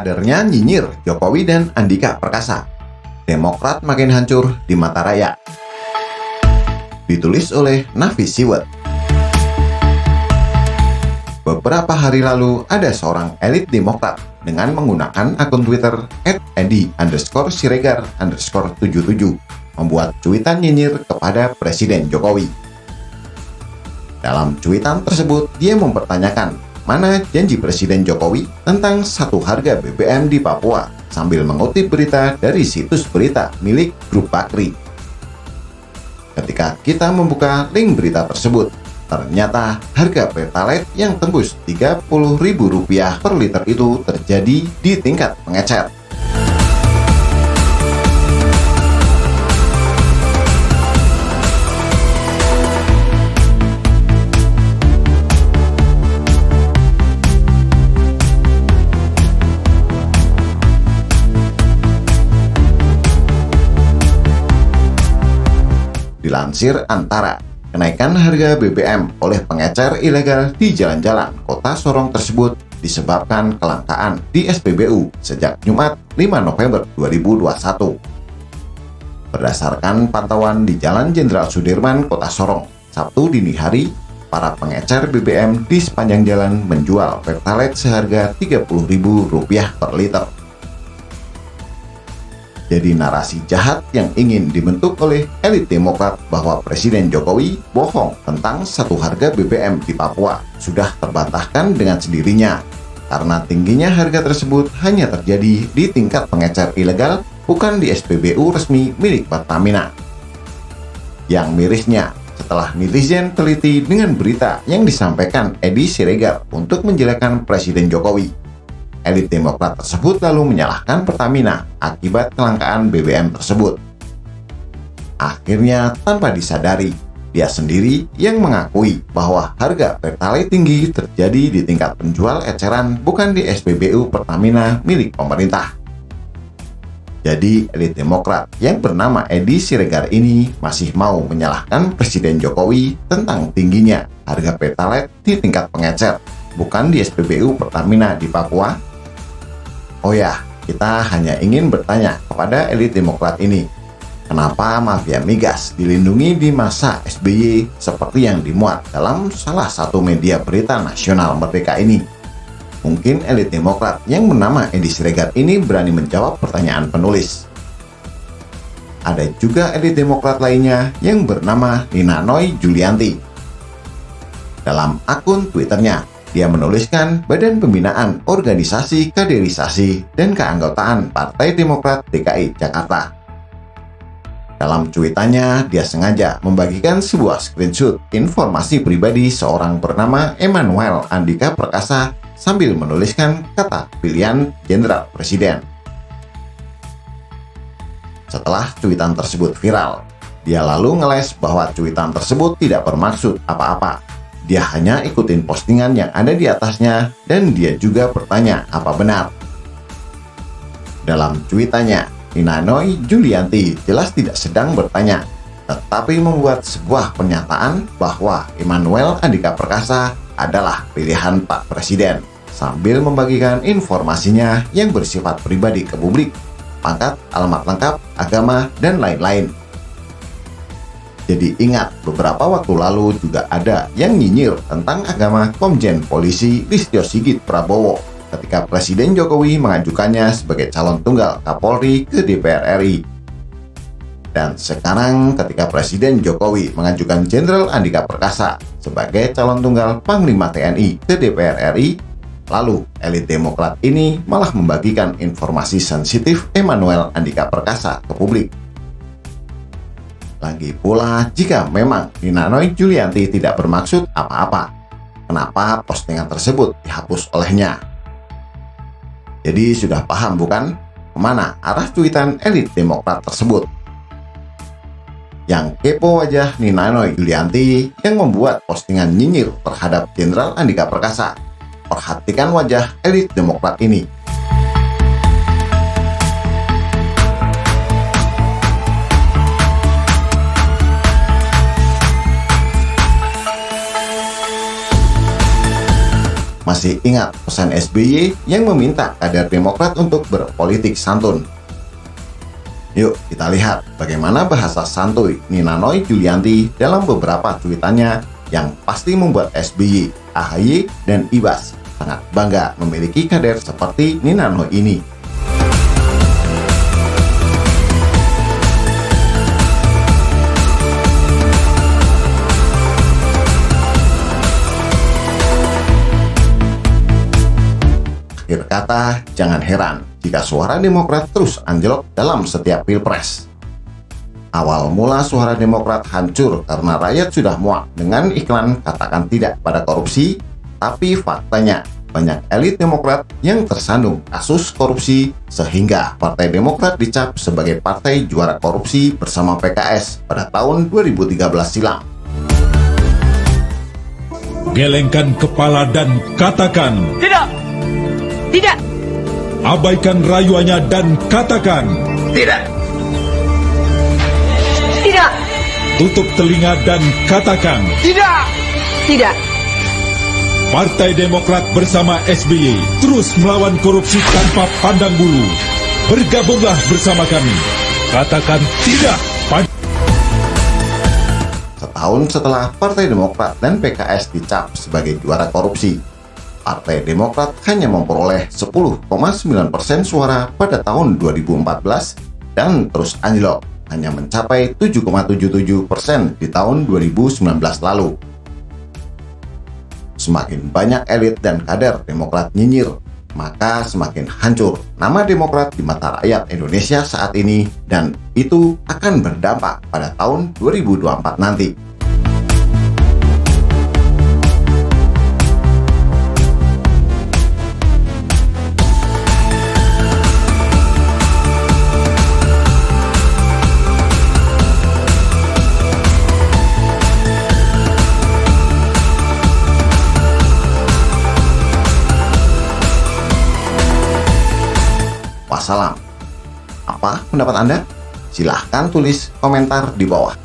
Kadernya nyinyir Jokowi dan Andika Perkasa. Demokrat makin hancur di mata rakyat. Ditulis oleh Nafis Siwet. Beberapa hari lalu ada seorang elit Demokrat dengan menggunakan akun Twitter @edi_siregar_77 membuat cuitan nyinyir kepada Presiden Jokowi. Dalam cuitan tersebut, dia mempertanyakan mana janji Presiden Jokowi tentang satu harga BBM di Papua sambil mengutip berita dari situs berita milik Grup Bakri. Ketika kita membuka link berita tersebut, ternyata harga Pertalite yang tembus Rp30.000 per liter itu terjadi di tingkat pengecer. Dilansir Antara, kenaikan harga BBM oleh pengecer ilegal di jalan-jalan kota Sorong tersebut disebabkan kelangkaan di SPBU sejak Jumat 5 November 2021. Berdasarkan pantauan di Jalan Jenderal Sudirman, Kota Sorong, Sabtu dini hari, para pengecer BBM di sepanjang jalan menjual Pertalite seharga Rp30.000 per liter. Jadi narasi jahat yang ingin dibentuk oleh elit Demokrat bahwa Presiden Jokowi bohong tentang satu harga BBM di Papua sudah terbantahkan dengan sendirinya, karena tingginya harga tersebut hanya terjadi di tingkat pengecer ilegal, bukan di SPBU resmi milik Pertamina. Yang mirisnya, setelah netizen teliti dengan berita yang disampaikan Edi Siregar untuk menjelekkan Presiden Jokowi, elit Demokrat tersebut lalu menyalahkan Pertamina akibat kelangkaan BBM tersebut. Akhirnya, tanpa disadari, dia sendiri yang mengakui bahwa harga Pertalite tinggi terjadi di tingkat penjual eceran, bukan di SPBU Pertamina milik pemerintah. Jadi, elit Demokrat yang bernama Edi Siregar ini masih mau menyalahkan Presiden Jokowi tentang tingginya harga Pertalite di tingkat pengecer, bukan di SPBU Pertamina di Papua. Oh ya, kita hanya ingin bertanya kepada elit Demokrat ini, kenapa mafia migas dilindungi di masa SBY seperti yang dimuat dalam salah satu media berita nasional Merdeka ini? Mungkin elit Demokrat yang bernama Edi Siregar ini berani menjawab pertanyaan penulis. Ada juga elit Demokrat lainnya yang bernama Nina Noy Julianti. Dalam akun Twitternya, dia menuliskan Badan Pembinaan Organisasi Kaderisasi dan Keanggotaan Partai Demokrat DKI Jakarta. Dalam cuitannya, dia sengaja membagikan sebuah screenshot informasi pribadi seorang bernama Emmanuel Andika Perkasa sambil menuliskan kata pilihan Jenderal Presiden. Setelah cuitan tersebut viral, dia lalu ngeles bahwa cuitan tersebut tidak bermaksud apa-apa. Dia hanya ikutin postingan yang ada di atasnya dan dia juga bertanya apa benar. Dalam cuitannya, Nina Noy Julianti jelas tidak sedang bertanya, tetapi membuat sebuah pernyataan bahwa Emmanuel Andika Perkasa adalah pilihan Pak Presiden, sambil membagikan informasinya yang bersifat pribadi ke publik, pangkat, alamat lengkap, agama, dan lain-lain. Jadi ingat, beberapa waktu lalu juga ada yang nyinyir tentang agama Komjen Polisi Listio Sigit Prabowo ketika Presiden Jokowi mengajukannya sebagai calon tunggal Kapolri ke DPR RI. Dan sekarang ketika Presiden Jokowi mengajukan Jenderal Andika Perkasa sebagai calon tunggal Panglima TNI ke DPR RI, lalu elit Demokrat ini malah membagikan informasi sensitif Emmanuel Andika Perkasa ke publik. Lagi pula, jika memang Nina Noy Julianti tidak bermaksud apa-apa, kenapa postingan tersebut dihapus olehnya? Jadi sudah paham bukan kemana arah cuitan elit Demokrat tersebut? Yang kepo wajah Nina Noy Julianti yang membuat postingan nyinyir terhadap Jenderal Andika Perkasa. Perhatikan wajah elit Demokrat ini. Masih ingat pesan SBY yang meminta kader Demokrat untuk berpolitik santun? Yuk kita lihat bagaimana bahasa santuy Nina Noy Julianti dalam beberapa tweetannya yang pasti membuat SBY, AHY, dan Ibas sangat bangga memiliki kader seperti Nina Noy ini. Akhir kata, jangan heran jika suara Demokrat terus anjlok dalam setiap pilpres. Awal mula suara Demokrat hancur karena rakyat sudah muak dengan iklan katakan tidak pada korupsi, tapi faktanya banyak elit Demokrat yang tersandung kasus korupsi sehingga Partai Demokrat dicap sebagai partai juara korupsi bersama PKS pada tahun 2013 silam. Gelengkan kepala dan katakan Tidak! Tidak! Abaikan rayuannya dan katakan Tidak! Tidak! tutup telinga dan katakan Tidak! Tidak! Partai Demokrat bersama SBY terus melawan korupsi tanpa pandang bulu. Bergabunglah bersama kami. Katakan tidak. Setahun setelah Partai Demokrat dan PKS dicap sebagai juara korupsi, Partai Demokrat hanya memperoleh 10,9% suara pada tahun 2014 dan terus anjlok, hanya mencapai 7,77% di tahun 2019 lalu. Semakin banyak elit dan kader Demokrat nyinyir, maka semakin hancur nama Demokrat di mata rakyat Indonesia saat ini, dan itu akan berdampak pada tahun 2024 nanti. Wassalam. Apa pendapat Anda? Silahkan tulis komentar di bawah.